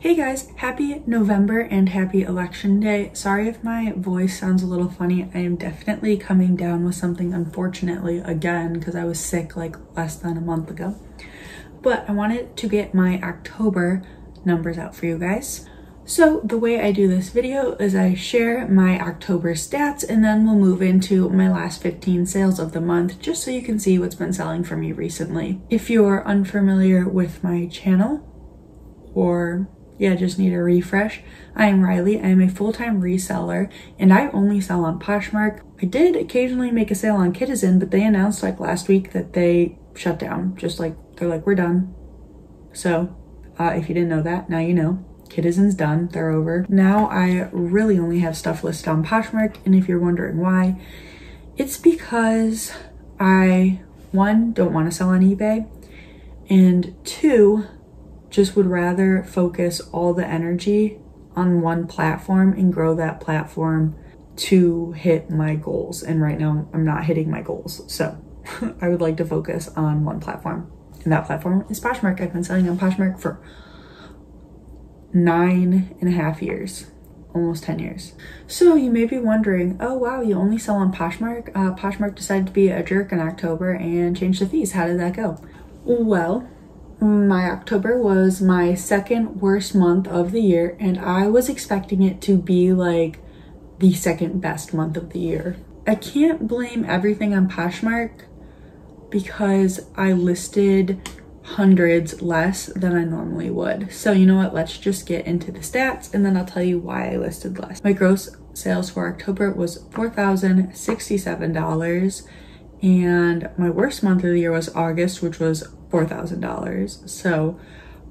Hey guys, happy November and happy election day. Sorry if my voice sounds a little funny. I am definitely coming down with something, unfortunately, again, because I was sick like less than a month ago. But I wanted to get my October numbers out for you guys. So the way I do this video is I share my October stats and then we'll move into my last 15 sales of the month just so you can see what's been selling for me recently. If you're unfamiliar with my channel or just need a refresh, I am Riley. I am a full-time reseller and I only sell on Poshmark. I did occasionally make a sale on Citizen, but they announced like last week that they shut down. They're like, we're done. So if you didn't know that, now you know. Citizen's done, they're over. Now I really only have stuff listed on Poshmark, and if you're wondering why, it's because I, one, don't want to sell on eBay, and two, just would rather focus all the energy on one platform and grow that platform to hit my goals. And right now I'm not hitting my goals. So I would like to focus on one platform, and that platform is Poshmark. I've been selling on Poshmark for 9.5 years, almost 10 years. So you may be wondering, oh wow, you only sell on Poshmark? Poshmark decided to be a jerk in October and change the fees. How did that go? Well, my October was my second worst month of the year, and I was expecting it to be like the second best month of the year. I can't blame everything on Poshmark because I listed hundreds less than I normally would. So you know what, let's just get into the stats and then I'll tell you why I listed less. My gross sales for October was $4,067 and my worst month of the year was August, which was $4,000. So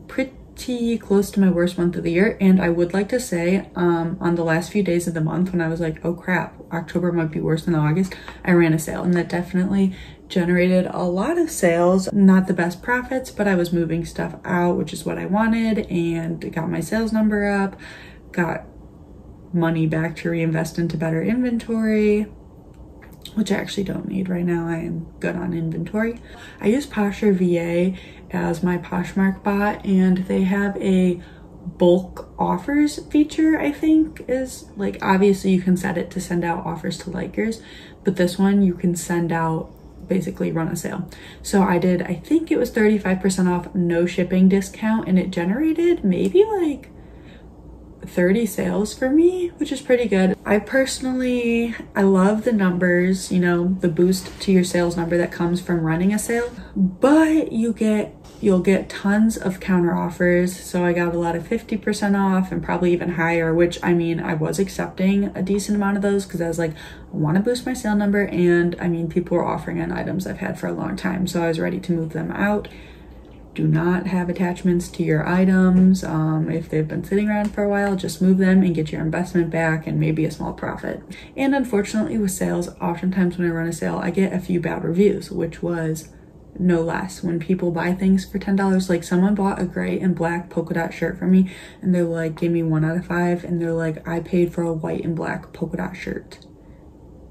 pretty close to my worst month of the year. And I would like to say on the last few days of the month when I was like, oh crap, October might be worse than August, I ran a sale and that definitely generated a lot of sales. Not the best profits, but I was moving stuff out, which is what I wanted, and got my sales number up, got money back to reinvest into better inventory, which I actually don't need right now. I am good on inventory. I use Posher VA as my Poshmark bot, and they have a bulk offers feature. I think is like, obviously you can set it to send out offers to likers, but this one you can send out, basically run a sale. So I did, I think it was 35% off, no shipping discount, and it generated maybe like 30 sales for me, which is pretty good. I love the numbers, you know, the boost to your sales number that comes from running a sale, but you'll get tons of counter offers. So I got a lot of 50% off and probably even higher, which I mean, I was accepting a decent amount of those because I was like, I want to boost my sale number. And I mean, people were offering on items I've had for a long time. So I was ready to move them out. Do not have attachments to your items. If they've been sitting around for a while, just move them and get your investment back and maybe a small profit. And unfortunately with sales, oftentimes when I run a sale, I get a few bad reviews, which was no less. When people buy things for $10, like someone bought a gray and black polka dot shirt from me and they're like, give me 1 out of 5. And they're like, I paid for a white and black polka dot shirt.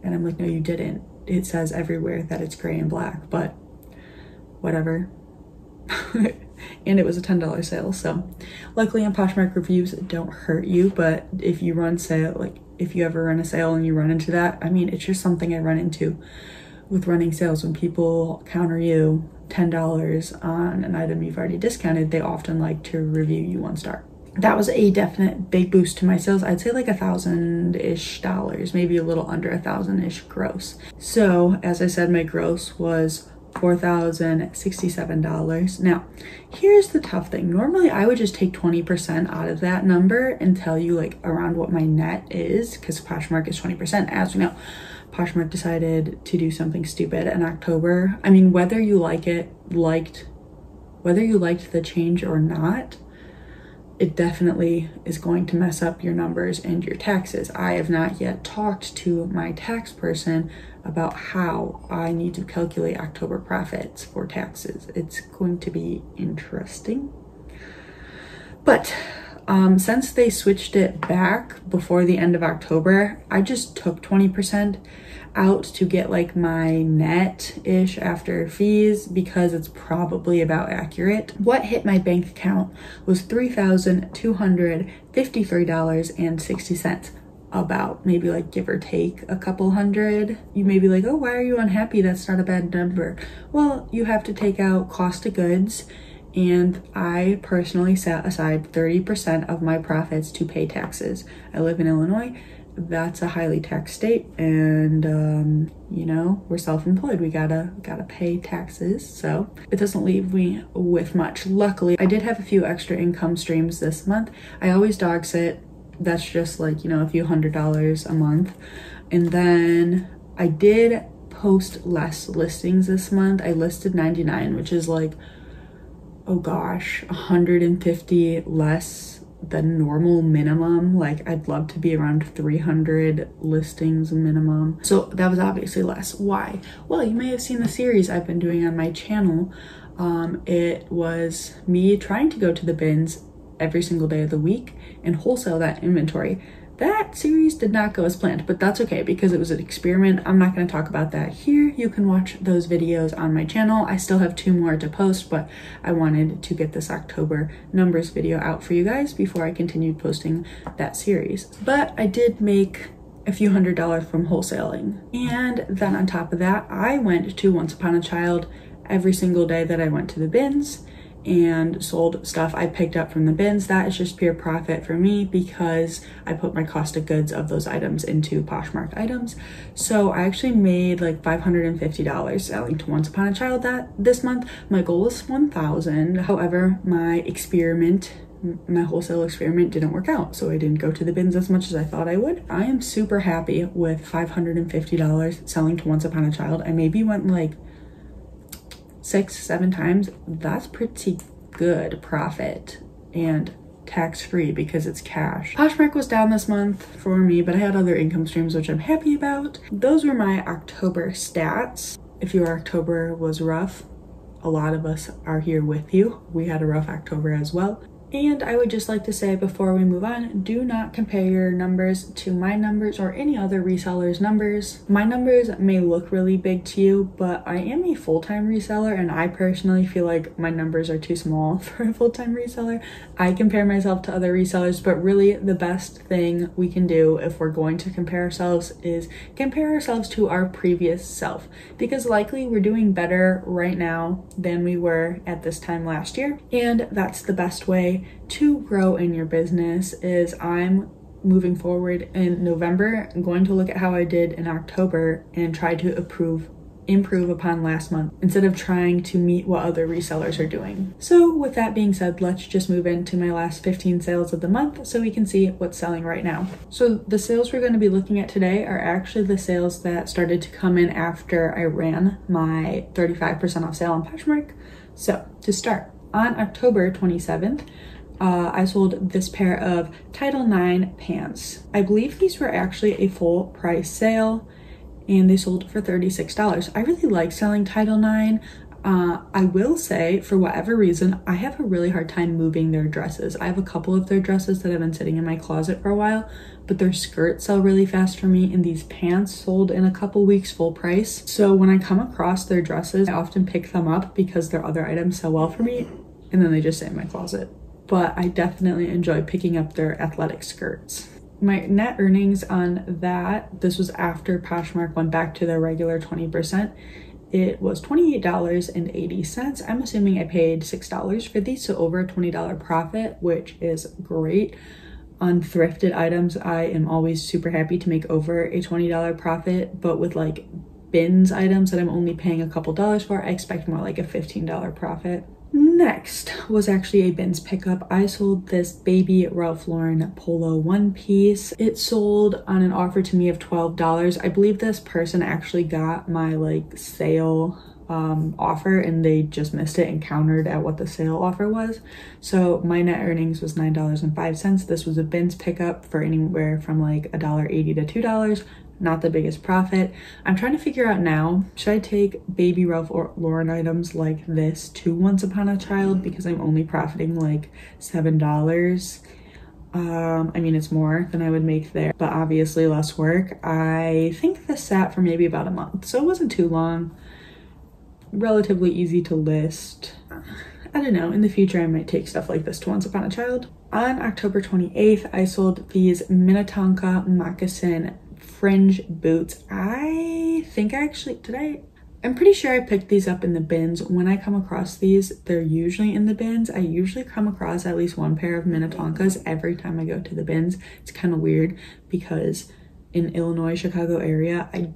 And I'm like, no, you didn't. It says everywhere that it's gray and black, but whatever. And it was a $10 sale. So luckily on Poshmark, reviews don't hurt you, but if you run sale, like if you ever run a sale and you run into that, I mean, it's just something I run into with running sales. When people counter you $10 on an item you've already discounted, they often like to review you 1 star. That was a definite big boost to my sales. I'd say like $1,000-ish, maybe a little under $1,000-ish gross. So as I said, my gross was $4,067. Now, here's the tough thing. Normally I would just take 20% out of that number and tell you like around what my net is, because Poshmark is 20%. As we know, Poshmark decided to do something stupid in October. I mean, whether you liked the change or not, it definitely is going to mess up your numbers and your taxes. I have not yet talked to my tax person about how I need to calculate October profits for taxes. It's going to be interesting. But since they switched it back before the end of October, I just took 20%. out to get like my net-ish after fees because it's probably about accurate. What hit my bank account was $3,253.60. About, maybe like give or take a couple hundred. You may be like, oh, why are you unhappy? That's not a bad number. Well, you have to take out cost of goods, and I personally set aside 30% of my profits to pay taxes. I live in Illinois. That's a highly taxed state, and you know, we're self-employed. We gotta pay taxes, so it doesn't leave me with much. Luckily, I did have a few extra income streams this month. I always dog sit. That's just like, you know, a few $100s a month. And then I did post less listings this month. I listed 99, which is like, oh gosh, 150 less than normal minimum. Like, I'd love to be around 300 listings minimum. So that was obviously less. Why? Well, you may have seen the series I've been doing on my channel. It was me trying to go to the bins every single day of the week and wholesale that inventory. That series did not go as planned, but that's okay because it was an experiment. I'm not going to talk about that here. You can watch those videos on my channel. I still have 2 more to post, but I wanted to get this October numbers video out for you guys before I continued posting that series. But I did make a few $100s from wholesaling. And then on top of that, I went to Once Upon a Child every single day that I went to the bins and sold stuff I picked up from the bins. That is just pure profit for me because I put my cost of goods of those items into Poshmark items. So I actually made like $550 selling to Once Upon a Child this month. My goal is 1,000. However, my wholesale experiment didn't work out, so I didn't go to the bins as much as I thought I would. I am super happy with $550 selling to Once Upon a Child. I maybe went like 6-7 times. That's pretty good profit and tax-free because it's cash. Poshmark was down this month for me, but I had other income streams which I'm happy about. Those were my October stats. If your October was rough, a lot of us are here with you. We had a rough October as well. And I would just like to say before we move on, do not compare your numbers to my numbers or any other reseller's numbers. My numbers may look really big to you, but I am a full-time reseller and I personally feel like my numbers are too small for a full-time reseller. I compare myself to other resellers, but really the best thing we can do if we're going to compare ourselves is compare ourselves to our previous self, because likely we're doing better right now than we were at this time last year. And that's the best way to grow in your business. Is I'm moving forward in November, I'm going to look at how I did in October and try to improve upon last month instead of trying to meet what other resellers are doing. So with that being said, let's just move into my last 15 sales of the month so we can see what's selling right now. So the sales we're going to be looking at today are actually the sales that started to come in after I ran my 35% off sale on Poshmark. So to start, on October 27th, I sold this pair of Title IX pants. I believe these were actually a full price sale and they sold for $36. I really like selling Title IX. I will say, for whatever reason, I have a really hard time moving their dresses. I have a couple of their dresses that have been sitting in my closet for a while, but their skirts sell really fast for me, and these pants sold in a couple weeks full price. So when I come across their dresses, I often pick them up because their other items sell well for me, and then they just sit in my closet. But I definitely enjoy picking up their athletic skirts. My net earnings on that, this was after Poshmark went back to their regular 20%, it was $28.80. I'm assuming I paid $6 for these, so over a $20 profit, which is great. On thrifted items, I am always super happy to make over a $20 profit, but with like bins items that I'm only paying a couple dollars for, I expect more like a $15 profit. Next was actually a bins pickup. I sold this baby Ralph Lauren polo one piece. It sold on an offer to me of $12. I believe this person actually got my like sale offer and they just missed it and countered at what the sale offer was. So my net earnings was $9.05. This was a bins pickup for anywhere from like $1.80 to $2. Not the biggest profit. I'm trying to figure out now, should I take baby Ralph Lauren items like this to Once Upon a Child because I'm only profiting like $7? I mean, it's more than I would make there, but obviously less work. I think this sat for maybe about a month, so it wasn't too long. Relatively easy to list. I don't know, in the future I might take stuff like this to Once Upon a Child. On October 28th, I sold these Minnetonka moccasin fringe boots. I think I actually, I'm pretty sure I picked these up in the bins. When I come across these, they're usually in the bins. I usually come across at least one pair of Minnetonkas every time I go to the bins. It's kind of weird because in Illinois, Chicago area, I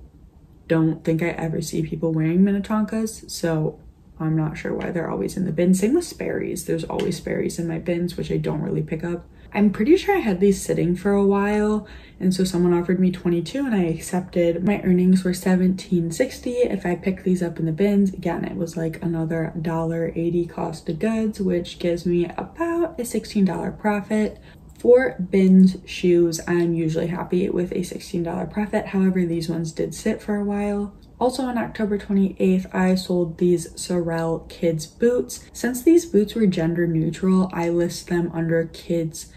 don't think I ever see people wearing Minnetonkas, so I'm not sure why they're always in the bin. Same with Sperry's. There's always Sperry's in my bins, which I don't really pick up. I'm pretty sure I had these sitting for a while, and so someone offered me $22 and I accepted. My earnings were $17.60. If I picked these up in the bins, again, it was like another $1.80 cost of goods, which gives me about a $16 profit. For bins shoes, I'm usually happy with a $16 profit. However, these ones did sit for a while. Also on October 28th, I sold these Sorel kids boots. Since these boots were gender neutral, I list them under kids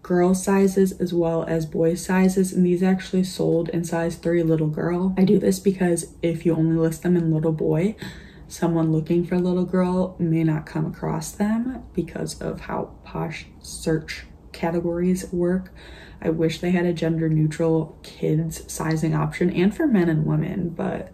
girl sizes as well as boy sizes, and these actually sold in size 3 little girl. I do this because if you only list them in little boy, someone looking for little girl may not come across them because of how Posh search categories work. I wish they had a gender neutral kids sizing option and for men and women, but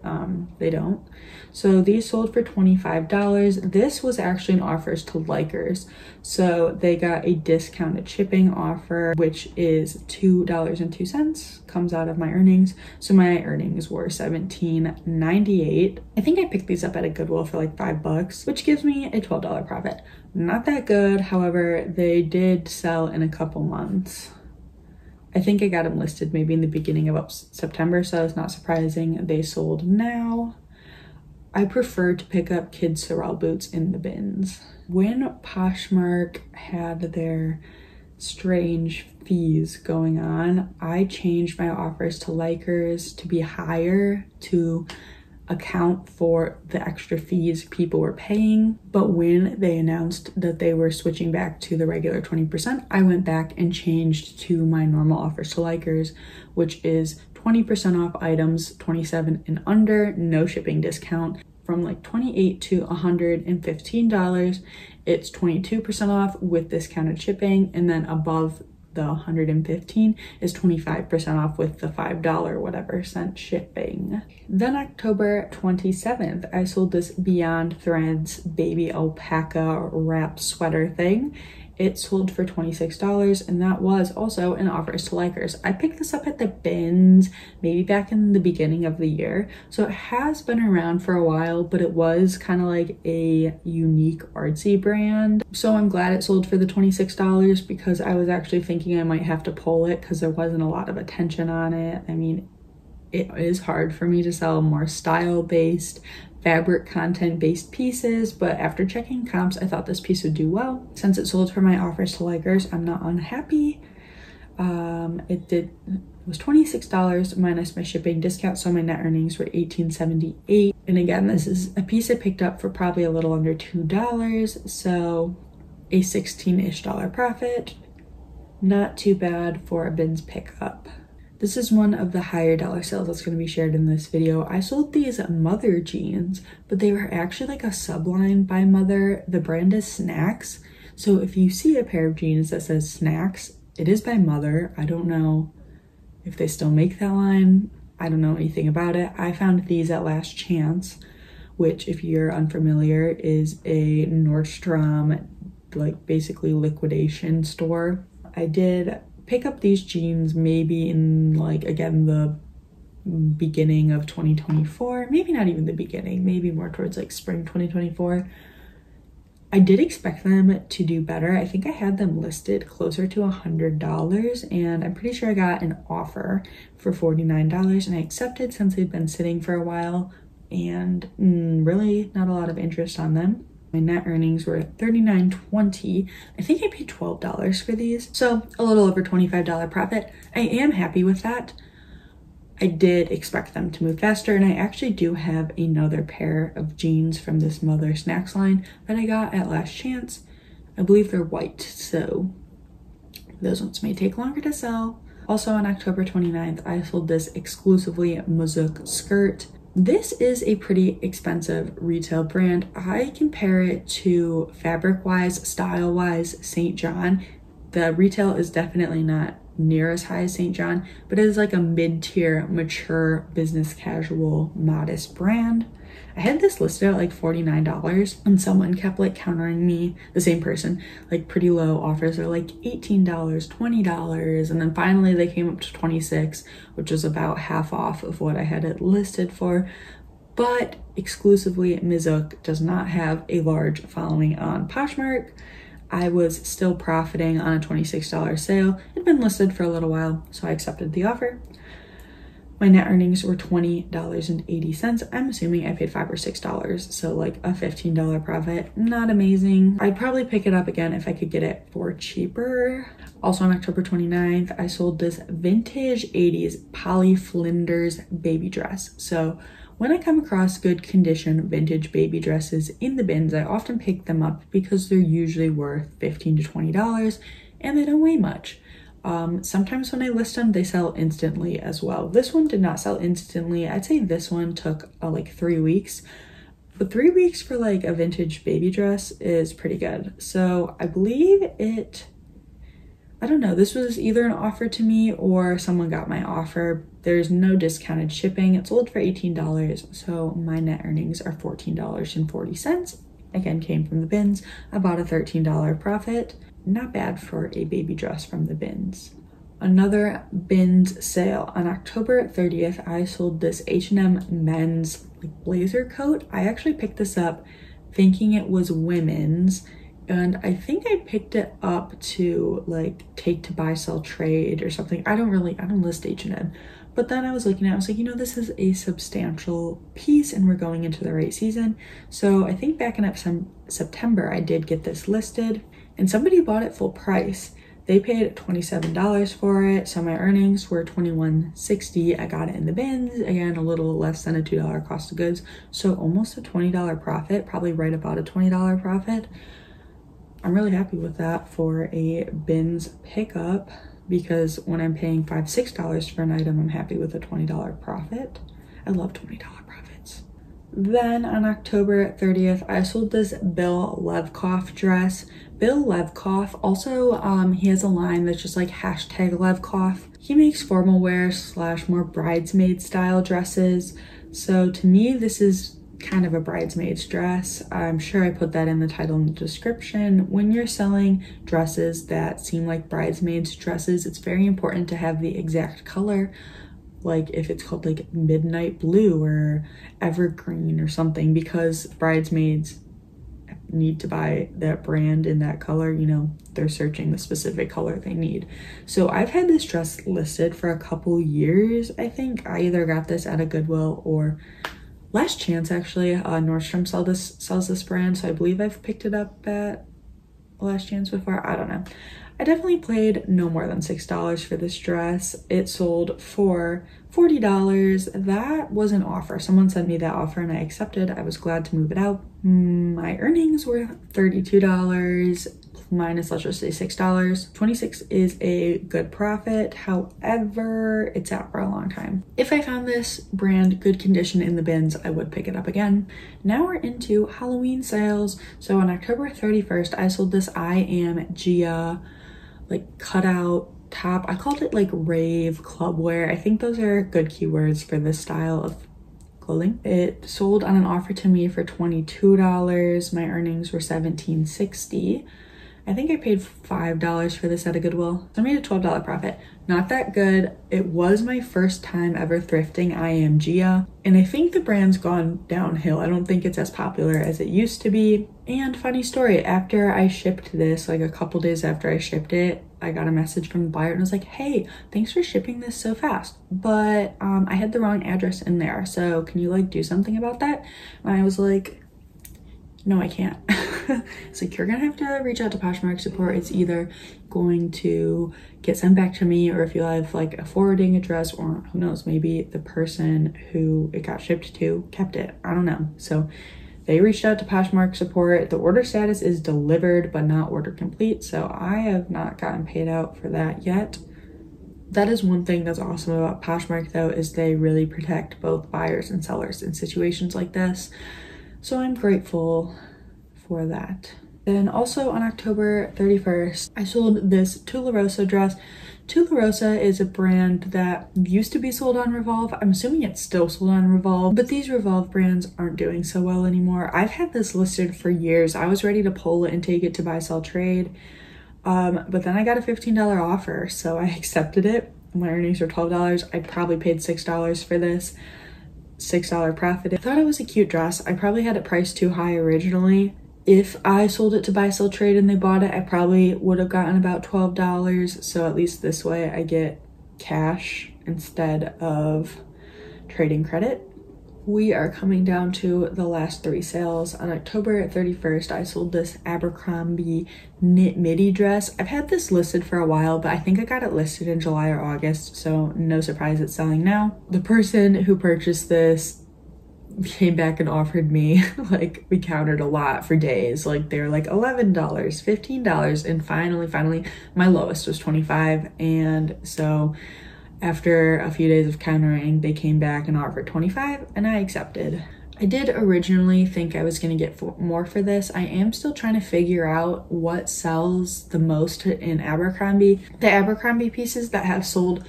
they don't. So these sold for $25. This was actually an offers to likers. So they got a discounted shipping offer, which is $2.02, comes out of my earnings. So my earnings were $17.98. I think I picked these up at a Goodwill for like $5, which gives me a $12 profit. Not that good, however, they did sell in a couple months. I think I got them listed maybe in the beginning of September, so it's not surprising they sold now. I prefer to pick up kids Sorel boots in the bins. When Poshmark had their strange fees going on, I changed my offers to likers to be higher to account for the extra fees people were paying. But when they announced that they were switching back to the regular 20%, I went back and changed to my normal offers to likers, which is 20% off items 27 and under, no shipping discount. From like $28 to $115, it's 22% off with discounted shipping, and then above the $115 is 25% off with the $5 whatever cent shipping. Then October 27th, I sold this Beyond Threads baby alpaca wrap sweater thing. It sold for $26, and that was also an offers to likers. I picked this up at the bins maybe back in the beginning of the year, so it has been around for a while, but it was kind of like a unique artsy brand. So I'm glad it sold for the $26 because I was actually thinking I might have to pull it because there wasn't a lot of attention on it. I mean, it is hard for me to sell more style-based, fabric content-based pieces, but after checking comps, I thought this piece would do well. Since it sold for my offers to likers, I'm not unhappy. It was $26 minus my shipping discount, so my net earnings were $18.78. And again, this is a piece I picked up for probably a little under $2, so a $16-ish profit. Not too bad for a bins pickup. This is one of the higher dollar sales that's going to be shared in this video. I sold these Mother jeans, but they were actually like a subline by Mother. The brand is Snacks. So if you see a pair of jeans that says Snacks, it is by Mother. I don't know if they still make that line. I don't know anything about it. I found these at Last Chance, which if you're unfamiliar is a Nordstrom, like basically liquidation store. I did pick up these jeans maybe in like, again, the beginning of 2024, maybe not even the beginning, maybe more towards like spring 2024. I did expect them to do better. I think I had them listed closer to $100, and I'm pretty sure I got an offer for $49, and I accepted since they'd been sitting for a while and really not a lot of interest on them. My net earnings were $39.20. I think I paid $12 for these, so a little over $25 profit. I am happy with that. I did expect them to move faster, and I actually do have another pair of jeans from this Mother Snacks line that I got at Last Chance. I believe they're white, so Those ones may take longer to sell. Also on October 29th, I sold this exclusively Mazook skirt. This is a pretty expensive retail brand. I compare it to fabric-wise, style-wise, St. John. The retail is definitely not near as high as St. John, but it is like a mid-tier, mature, business casual, modest brand. I had this listed at like $49 and someone kept like countering me, the same person, like pretty low offers are like $18, $20, and then finally they came up to $26, which was about half off of what I had it listed for. But exclusively Mazook does not have a large following on Poshmark. I was still profiting on a $26 sale. It had been listed for a little while, so I accepted the offer. My net earnings were $20.80. I'm assuming I paid $5 or $6, so like a $15 profit. Not amazing. I'd probably pick it up again if I could get it for cheaper. Also on October 29th, I sold this vintage 80s Polly Flinders baby dress. So when I come across good condition vintage baby dresses in the bins, I often pick them up because they're usually worth $15 to $20 and they don't weigh much. Sometimes when I list them, they sell instantly as well. This one did not sell instantly. I'd say this one took like 3 weeks, but 3 weeks for like a vintage baby dress is pretty good. So I believe I don't know, this was either an offer to me or someone got my offer. There's no discounted shipping. It sold for $18, so my net earnings are $14.40. Again, came from the bins, about a $13 profit. Not bad for a baby dress from the bins. Another bins sale. On October 30th, I sold this H&M men's blazer coat. I actually picked this up thinking it was women's, and I think I picked it up to like take to buy, sell, trade or something. I don't list H&M. But then I was looking at it, I was like, you know, this is a substantial piece and we're going into the right season. So I think back in September, I did get this listed and somebody bought it full price. They paid $27 for it. So my earnings were $21.60. I got it in the bins. Again, a little less than a $2 cost of goods. So almost a $20 profit, probably right about a $20 profit. I'm really happy with that for a bins pickup, because when I'm paying $5, $6 for an item, I'm happy with a $20 profit. I love $20 profits. Then on October 30th, I sold this Bill Levkoff dress. Bill Levkoff, also he has a line that's just like #Levkoff. He makes formal wear / more bridesmaid style dresses. So to me, this is kind of a bridesmaid's dress. I'm sure I put that in the title and the description. When you're selling dresses that seem like bridesmaids dresses, it's very important to have the exact color. Like if it's called like midnight blue or evergreen or something, because bridesmaids need to buy that brand in that color, you know, they're searching the specific color they need. So I've had this dress listed for a couple years. I think I either got this at a Goodwill or Last Chance, actually. Nordstrom sells this brand, so I believe I've picked it up at Last Chance before. I don't know. I definitely paid no more than $6 for this dress. It sold for $40. That was an offer. Someone sent me that offer and I accepted. I was glad to move it out. My earnings were $32 minus, let's just say $6. 26 is a good profit. However, it's out for a long time. If I found this brand good condition in the bins, I would pick it up again. Now we're into Halloween sales. So on October 31st, I sold this I Am Gia like cutout top. I called it like rave club wear. I think those are good keywords for this style of clothing. It sold on an offer to me for $22. My earnings were $17.60. I think I paid $5 for this at a Goodwill. So I made a $12 profit. Not that good. It was my first time ever thrifting I Am Gia, and I think the brand's gone downhill. I don't think it's as popular as it used to be. And funny story, after I shipped this, like a couple days after I shipped it, I got a message from the buyer and was like, hey, thanks for shipping this so fast, but I had the wrong address in there, so can you like do something about that? And I was like, no, I can't. It's like, you're gonna have to reach out to Poshmark support. It's either going to get sent back to me, or if you have like a forwarding address, or who knows, maybe the person who it got shipped to kept it. I don't know. So They reached out to Poshmark support. The order status is delivered but not order complete, so I have not gotten paid out for that yet. That is one thing that's awesome about Poshmark though, is they really protect both buyers and sellers in situations like this. So I'm grateful for that. Then also on October 31st, I sold this Tularosa dress. Tularosa is a brand that used to be sold on Revolve. I'm assuming it's still sold on Revolve, but these Revolve brands aren't doing so well anymore. I've had this listed for years. I was ready to pull it and take it to buy, sell, trade. But then I got a $15 offer, so I accepted it. My earnings were $12. I probably paid $6 for this. $6 profit. I thought it was a cute dress. I probably had it priced too high originally. If I sold it to buy, sell, trade and they bought it, I probably would have gotten about $12. So at least this way I get cash instead of trading credit. We are coming down to the last 3 sales. On October 31st, I sold this Abercrombie knit midi dress. I've had this listed for a while, but I think I got it listed in July or August, so no surprise it's selling now. The person who purchased this came back and offered me, like, we counted a lot for days. Like, they were like $11, $15, and finally, my lowest was $25. And so after a few days of countering, they came back and offered $25, and I accepted. I did originally think I was gonna get more for this. I am still trying to figure out what sells the most in Abercrombie. The Abercrombie pieces that have sold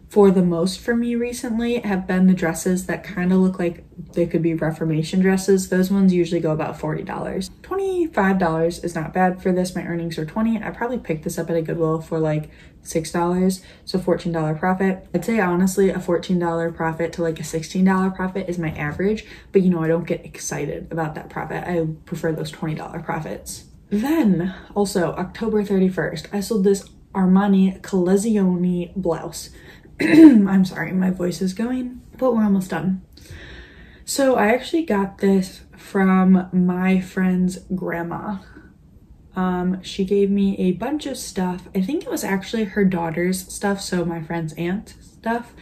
for the most for me recently have been the dresses that kind of look like they could be Reformation dresses. Those ones usually go about $40. $25 is not bad for this. My earnings are $20. I probably picked this up at a Goodwill for like $6, so $14 profit. I'd say honestly a $14 profit to like a $16 profit is my average, but you know, I don't get excited about that profit. I prefer those $20 profits. Then also October 31st, I sold this Armani Collezione blouse. I'm sorry, my voice is going, but we're almost done. So I actually got this from my friend's grandma. She gave me a bunch of stuff. I think it was actually her daughter's stuff, so my friend's aunt stuff.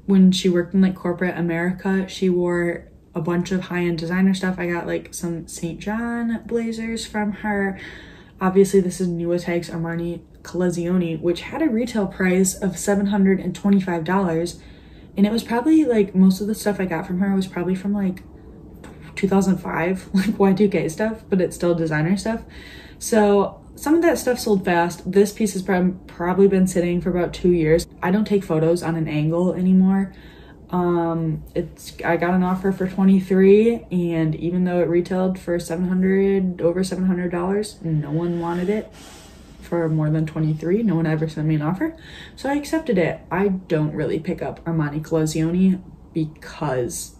When she worked in like corporate America, she wore a bunch of high-end designer stuff. I got like some St. John blazers from her. Obviously this is Nuitags Armani Collezione, which had a retail price of $725, and it was probably like, most of the stuff I got from her was probably from like 2005, like Y2K stuff, but it's still designer stuff. So some of that stuff sold fast. This piece has probably been sitting for about 2 years. I don't take photos on an angle anymore. I got an offer for $23, and even though it retailed for over $700, no one wanted it for more than $23. No one ever sent me an offer, so I accepted it. I don't really pick up Armani Collezione because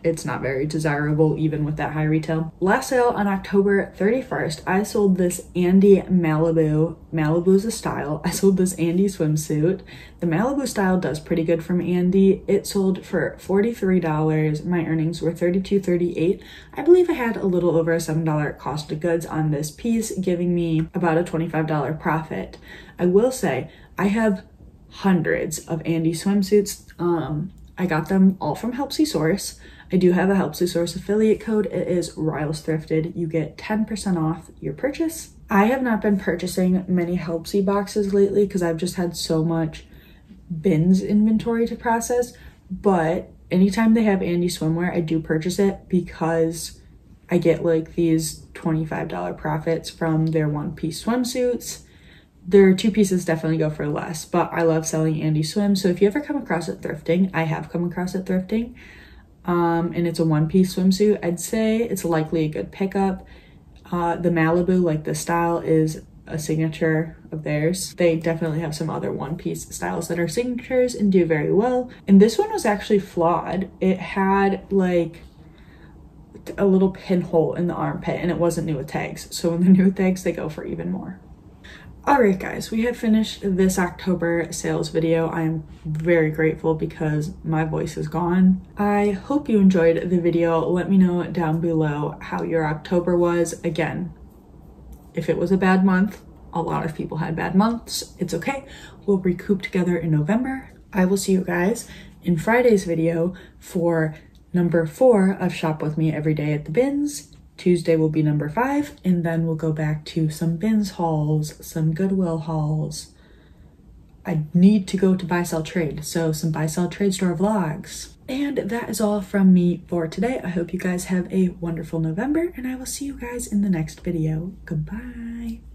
it's not very desirable even with that high retail. Last sale on October 31st, I sold this Andy Malibu. Malibu's a style. I sold this Andy swimsuit. The Malibu style does pretty good from Andy. It sold for $43. My earnings were $32.38. I believe I had a little over a $7 cost of goods on this piece, giving me about a $25 profit. I will say I have hundreds of Andy swimsuits. I got them all from Helpsy Source. I do have a Helpsy Source affiliate code. It is Riles Thrifted. You get 10% off your purchase. I have not been purchasing many Helpsy boxes lately because I've just had so much bins inventory to process, but anytime they have Andy swimwear, I do purchase it because I get like these $25 profits from their one-piece swimsuits. Their 2 pieces definitely go for less, but I love selling Andy swim. So if you ever come across it thrifting, I have come across it thrifting, and it's a 1-piece swimsuit, I'd say it's likely a good pickup. The Malibu, like the style, is a signature of theirs. They definitely have some other 1-piece styles that are signatures and do very well. And this one was actually flawed. It had like a little pinhole in the armpit, and it wasn't Nuitags. So when they're Nuitags, they go for even more. Alright guys, we have finished this October sales video. I am very grateful because my voice is gone. I hope you enjoyed the video. Let me know down below how your October was. Again, if it was a bad month, a lot of people had bad months. It's okay. We'll recoup together in November. I will see you guys in Friday's video for number 4 of Shop With Me Every Day at the Bins. Tuesday will be number 5, and then we'll go back to some bins hauls, some Goodwill hauls. I need to go to buy sell trade, so some buy sell trade store vlogs. And that is all from me for today. I hope you guys have a wonderful November, and I will see you guys in the next video. Goodbye.